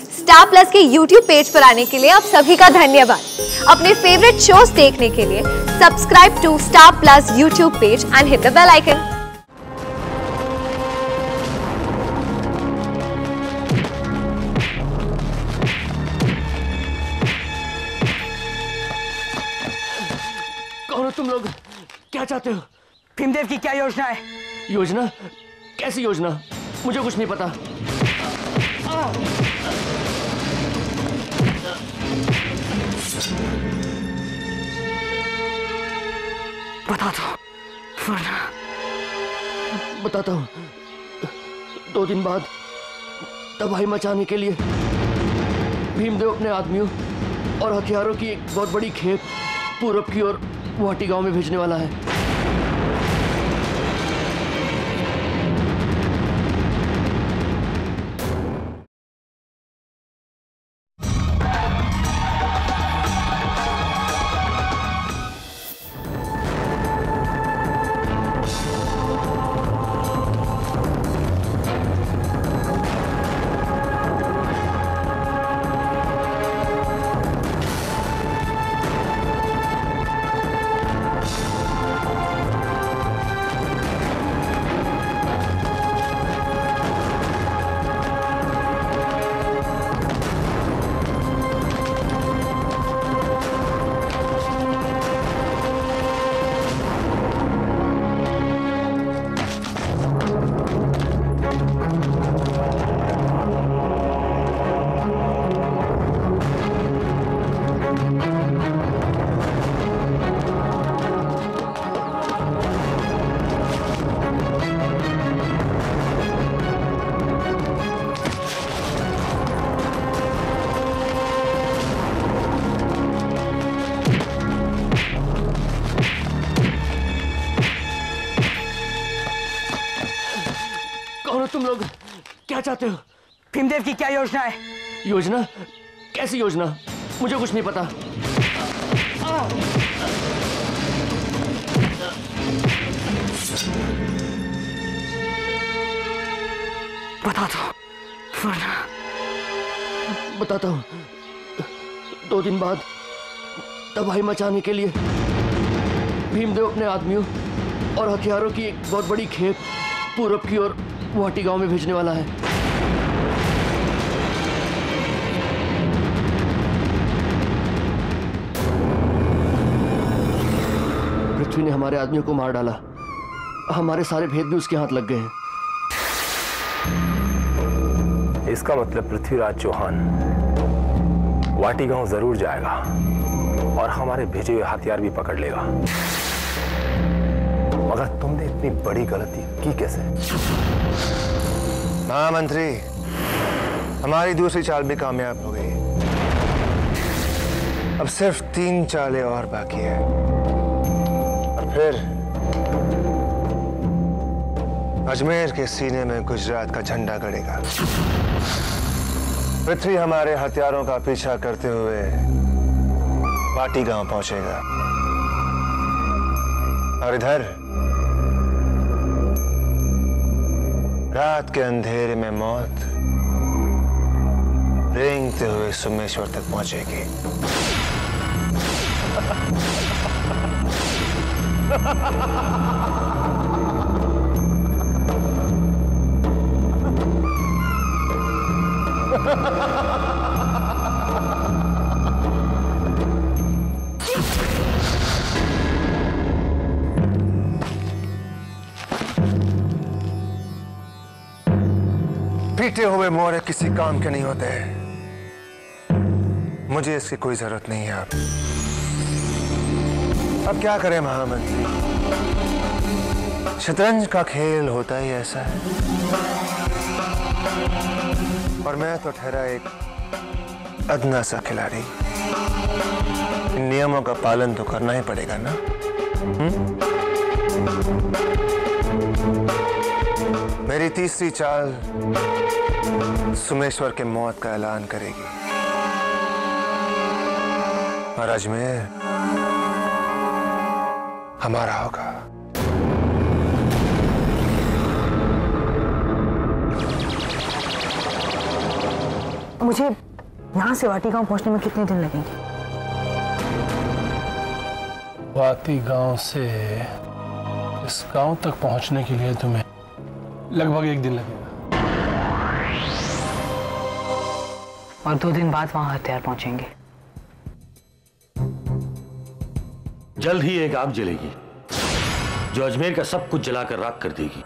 Star plus के YouTube page पर आने के लिए आप सभी का धन्यवाद। अपने फेवरेट शोज देखने के लिए subscribe to Star Plus YouTube page and hit the bell icon. कौन हो तुम लोग? क्या चाहते हो? भीमदेव की क्या योजना है? योजना? कैसी योजना? मुझे कुछ नहीं पता। बता दो वरना। बताता हूँ। 2 दिन बाद तबाही मचाने के लिए भीमदेव अपने आदमियों और हथियारों की एक बहुत बड़ी खेप पूरब की ओर गुवाहाटी गांव में भेजने वाला है। तुम लोग क्या चाहते हो? भीमदेव की क्या योजना है? योजना? कैसी योजना? मुझे कुछ नहीं पता। बता दो वरना। बताता हूँ। 2 दिन बाद तबाही मचाने के लिए भीमदेव अपने आदमियों और हथियारों की एक बहुत बड़ी खेप पूरब की ओर गुवाहाटी गांव में भेजने वाला है। पृथ्वी ने हमारे आदमियों को मार डाला। हमारे सारे भेद भी उसके हाथ लग गए हैं। इसका मतलब पृथ्वीराज चौहान गुवाहाटी गांव जरूर जाएगा और हमारे भेजे हुए हथियार भी पकड़ लेगा। मगर तुमने इतनी बड़ी गलती की कैसे? महामंत्री, हमारी दूसरी चाल भी कामयाब हो गई। अब सिर्फ 3 चालें और बाकी है और फिर अजमेर के सीने में गुजरात का झंडा गड़ेगा। पृथ्वी हमारे हथियारों का पीछा करते हुए गुवाहाटी गांव पहुंचेगा और इधर रात के अंधेरे में मौत रेंगते हुए सुमेश्वर तक पहुंचेगी। पीटे हुए मोरे किसी काम के नहीं होते। मुझे इसकी कोई जरूरत नहीं है। अब क्या करें महामंत्री, शतरंज का खेल होता ही ऐसा है और मैं तो ठहरा एक अदना सा खिलाड़ी। इन नियमों का पालन तो करना ही पड़ेगा ना। मेरी तीसरी चाल सुमेश्वर के मौत का ऐलान करेगी और अजमेर हमारा होगा। मुझे यहाँ से वाटी गांव पहुँचने में कितने दिन लगेंगे? वाटी गांव से इस गांव तक पहुंचने के लिए तुम्हें लगभग 1 दिन लगेगा। और 2 दिन बाद वहां हथियार पहुंचेंगे। जल्द ही एक आग जलेगी जो अजमेर का सब कुछ जलाकर राख कर देगी।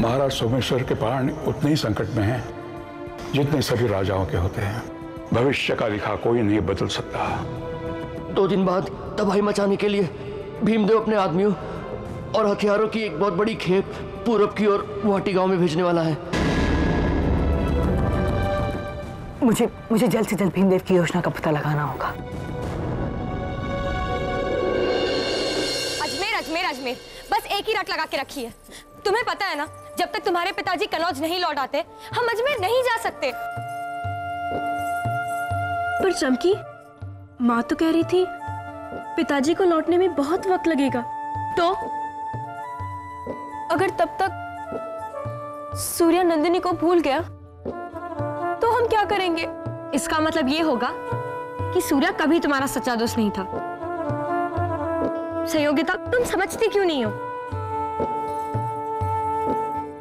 महाराज सोमेश्वर के प्राण उतने ही संकट में हैं जितने सभी राजाओं के होते हैं। भविष्य का लिखा कोई नहीं बदल सकता। 2 दिन बाद तबाही मचाने के लिए भीमदेव अपने आदमियों और हथियारों की एक बहुत बड़ी खेप पूरब की ओर वाटी गांव में भेजने वाला है। मुझे जल्द से जल्द भीमदेव की योजना का पता लगाना होगा। अजमेर अजमेर अजमेर, बस एक ही रट लगा के रखी है। तुम्हें पता है ना, जब तक तुम्हारे पिताजी कनौज नहीं लौट आते हम अजमेर नहीं जा सकते। पर चमकी, माँ तो कह रही थी पिताजी को लौटने में बहुत वक्त लगेगा। तो अगर तब तक सूर्या नंदिनी को भूल गया तो हम क्या करेंगे? इसका मतलब ये होगा कि सूर्या कभी तुम्हारा सच्चा दोस्त नहीं था। संयोगिता, तुम समझती क्यों नहीं हो?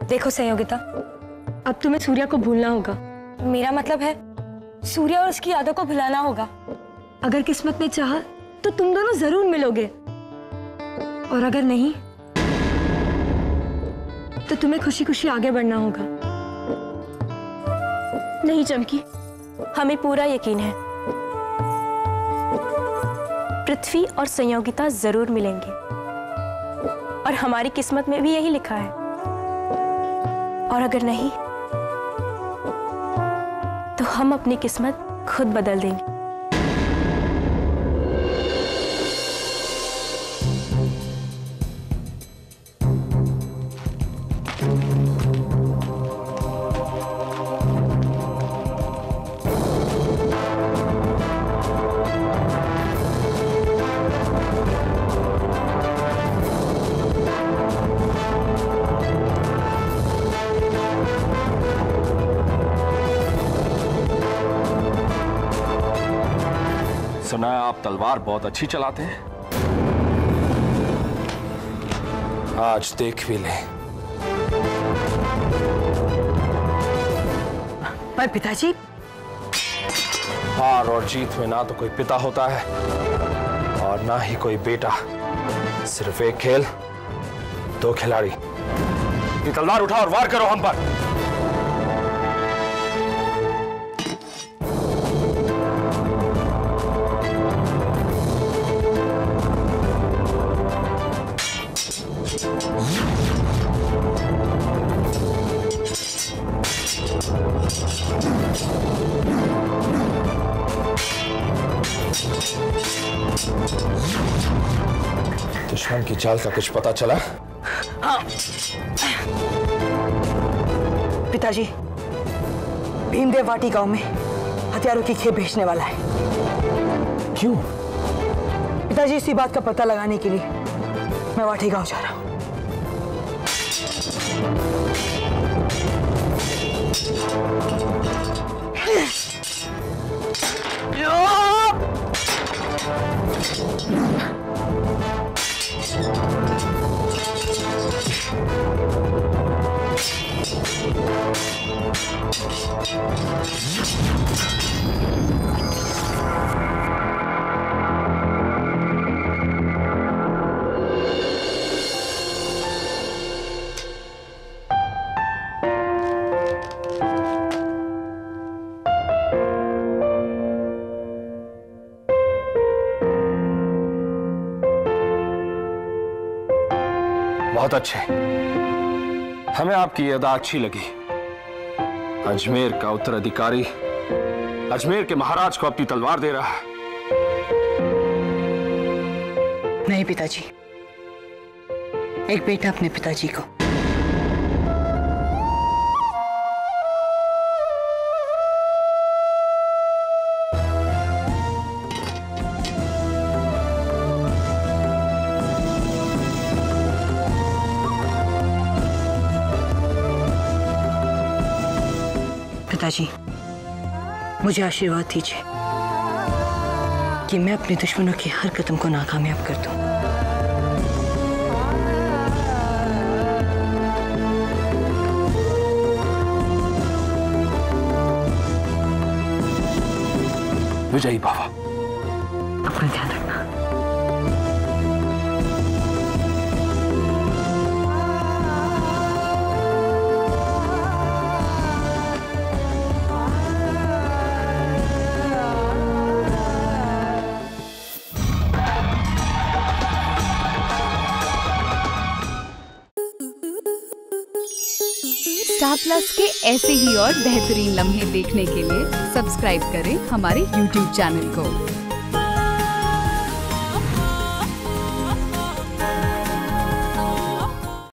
देखो संयोगिता, अब तुम्हें सूर्या को भूलना होगा। मेरा मतलब है सूर्या और उसकी यादों को भुलाना होगा। अगर किस्मत ने चाहा तो तुम दोनों जरूर मिलोगे, और अगर नहीं तो तुम्हें खुशी खुशी आगे बढ़ना होगा। नहीं चमकी, हमें पूरा यकीन है पृथ्वी और संयोगिता जरूर मिलेंगे, और हमारी किस्मत में भी यही लिखा है। और अगर नहीं तो हम अपनी किस्मत खुद बदल देंगे। सुना है आप तलवार बहुत अच्छी चलाते हैं। आज देख भी लें। पर पिताजी, हार और जीत में ना तो कोई पिता होता है और ना ही कोई बेटा। सिर्फ एक खेल, 2 खिलाड़ी। ये तलवार उठाओ और वार करो हम पर। दुश्मन की चाल का कुछ पता चला? हाँ पिताजी, भीमदेव वाटी गांव में हथियारों की खेप भेजने वाला है। क्यों? पिताजी, इसी बात का पता लगाने के लिए मैं वाटी गांव जा रहा हूं। बहुत अच्छे, हमें आपकी अदा अच्छी लगी। अजमेर का उत्तराधिकारी अजमेर के महाराज को अपनी तलवार दे रहा है। नहीं पिताजी, एक बेटा अपने पिताजी को। पिताजी, मुझे आशीर्वाद दीजिए कि मैं अपने दुश्मनों के हर कदम को नाकामयाब कर दूं। विजयी बाबा, अपना ध्यान रखना। स्टार प्लस के ऐसे ही और बेहतरीन लम्हे देखने के लिए सब्सक्राइब करें हमारे YouTube चैनल को।